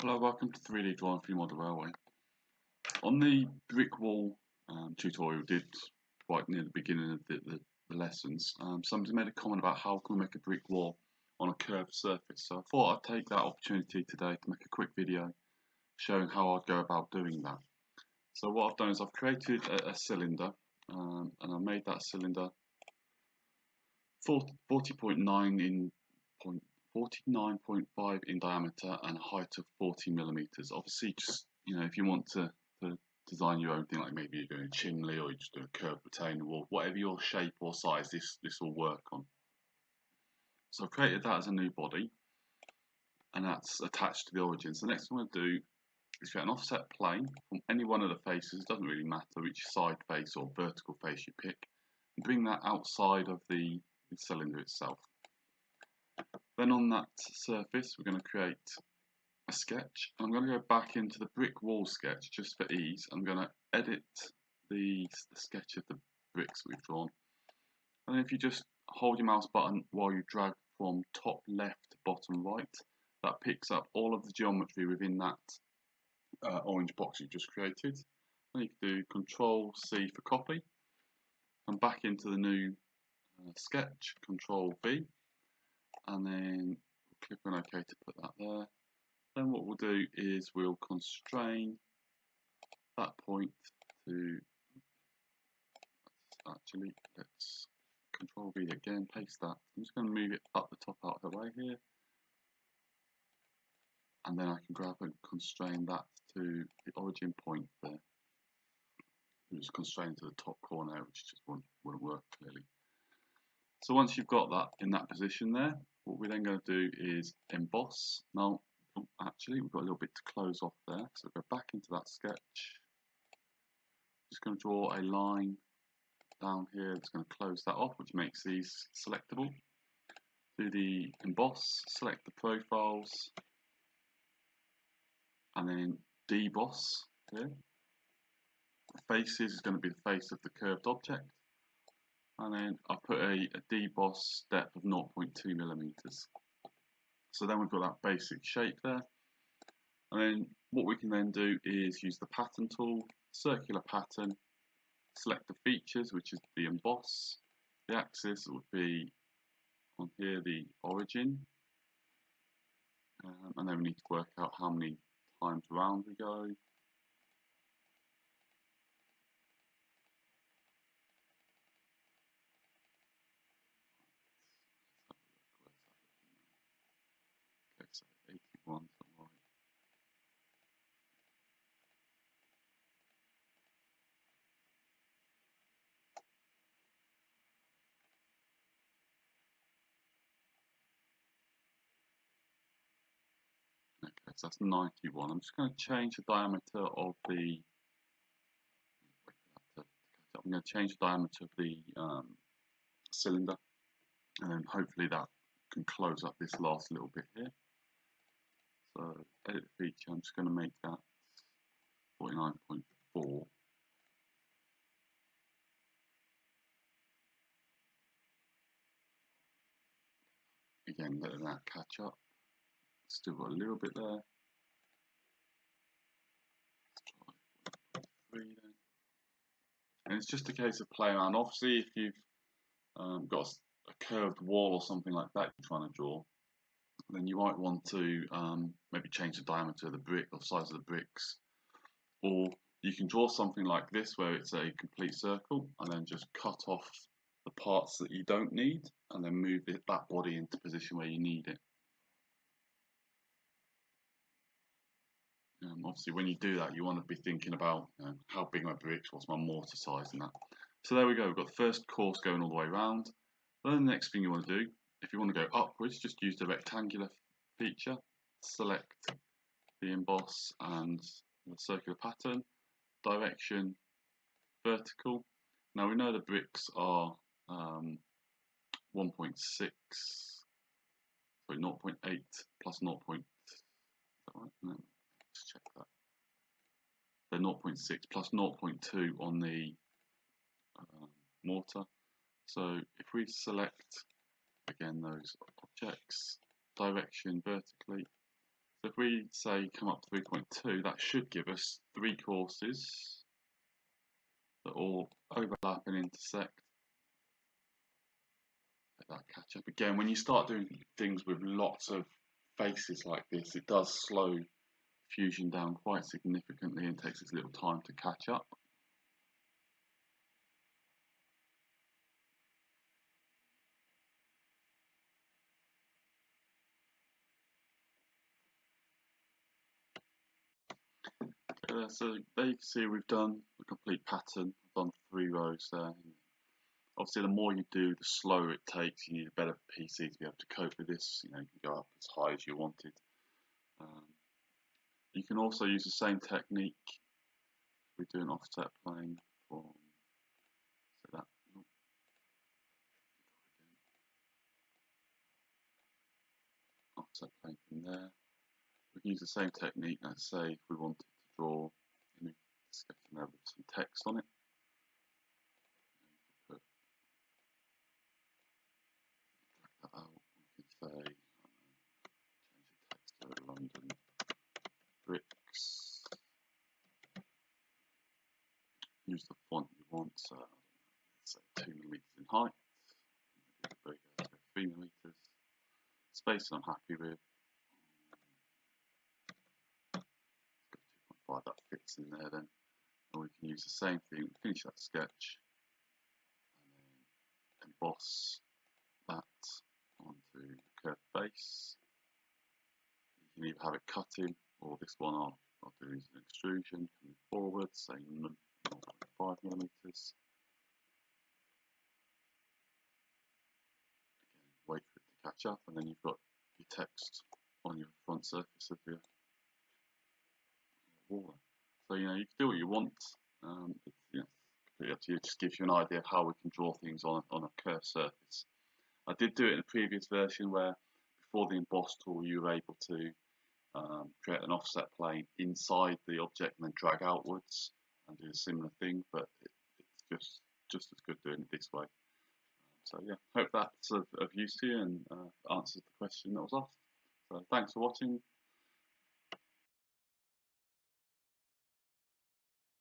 Hello, welcome to 3D Drawing for Your Model Railway. On the brick wall tutorial we did right near the beginning of the lessons, somebody made a comment about how can we make a brick wall on a curved surface. So I thought I'd take that opportunity today to make a quick video showing how I'd go about doing that. So what I've done is I've created a cylinder and I made that cylinder 40.9 in 49.5 in diameter and a height of 40 millimeters. Obviously, just if you want to design your own thing, like maybe you're doing a chimney or you're just doing a curved retaining wall, whatever your shape or size, this will work on. So I've created that as a new body, and that's attached to the origin. So the next thing I'm going to do is create an offset plane from any one of the faces. It doesn't really matter which side face or vertical face you pick, and bring that outside of the cylinder itself. Then on that surface we're going to create a sketch. I'm going to go back into the brick wall sketch just for ease. I'm going to edit the sketch of the bricks we've drawn, and if you just hold your mouse button while you drag from top left to bottom right, that picks up all of the geometry within that orange box you've just created. And you can do Control C for copy, and back into the new sketch, Control V, and then click on OK to put that there. Then what we'll do is we'll constrain that point to, let's Control V again, paste that. I'm just going to move it up the top out of the way here, and then I can grab and constrain that to the origin point there. Just constrain to the top corner, which just wouldn't work clearly. So once you've got that in that position there, what we're then going to do is emboss. Now, actually, we've got a little bit to close off there, so go back into that sketch. Just going to draw a line down here that's going to close that off, which makes these selectable. Do the emboss, select the profiles, and then deboss here. The faces is going to be the face of the curved object. And then I put a deboss depth of 0.2 millimeters. So then we've got that basic shape there. And then what we can then do is use the pattern tool, circular pattern, select the features, which is the emboss. The axis would be on here, the origin. And then we need to work out how many times around we go. So 81 somewhere. Okay, so that's 91. I'm just going to change the diameter of the. I'm going to change the diameter of the cylinder, and then hopefully that can close up this last little bit here. So edit feature, I'm just going to make that 49.4. Again, letting that catch up. Still got a little bit there. Let's try 3 then. And it's just a case of playing around. Obviously, if you've got a curved wall or something like that you're trying to draw, then you might want to maybe change the diameter of the brick or size of the bricks, or you can draw something like this where it's a complete circle and then just cut off the parts that you don't need and then move that body into position where you need it. Obviously when you do that you want to be thinking about how big my bricks, what's my mortar size and that. So there we go, we've got the first course going all the way around. Then the next thing you want to do, if you want to go upwards, just use the rectangular feature, select the emboss and the circular pattern, direction, vertical. Now we know the bricks are 1.6, sorry, 0.8 plus 0. Is that right? No, let's check that. They're 0.6 plus 0.2 on the mortar. So if we select again those objects, direction vertically, So if we say come up to 3.2, that should give us 3 courses that all overlap and intersect. Let that catch up. Again, when you start doing things with lots of faces like this, it does slow Fusion down quite significantly and takes its little time to catch up. So there you can see we've done a complete pattern. I've done 3 rows there. Obviously, the more you do, the slower it takes. You need a better PC to be able to cope with this. You know, you can go up as high as you wanted. You can also use the same technique. We do an offset plane from so that offset plane from there. We can use the same technique. Let's say if we wanted to draw image sketching there with some text on it. Put that out. We could say change the text to London bricks. Use the font you want. So let's say 2 millimeters in height. Maybe 3 millimeters. Space I'm happy with. 2.5, that fits in there then. And we can use the same thing, finish that sketch, and then emboss that onto the curved face. You can either have it cut in, or this one I'll do is an extrusion, coming forward, say 0.5 millimeters. Again, wait for it to catch up, and then you've got your text on your front surface of your wall. So you know you can do what you want. It's completely up to you. It just gives you an idea of how we can draw things on a curved surface. I did do it in a previous version where before the emboss tool you were able to create an offset plane inside the object and then drag outwards and do a similar thing, but it's just as good doing it this way. So yeah, hope that's of use to you and answers the question that was asked. So thanks for watching.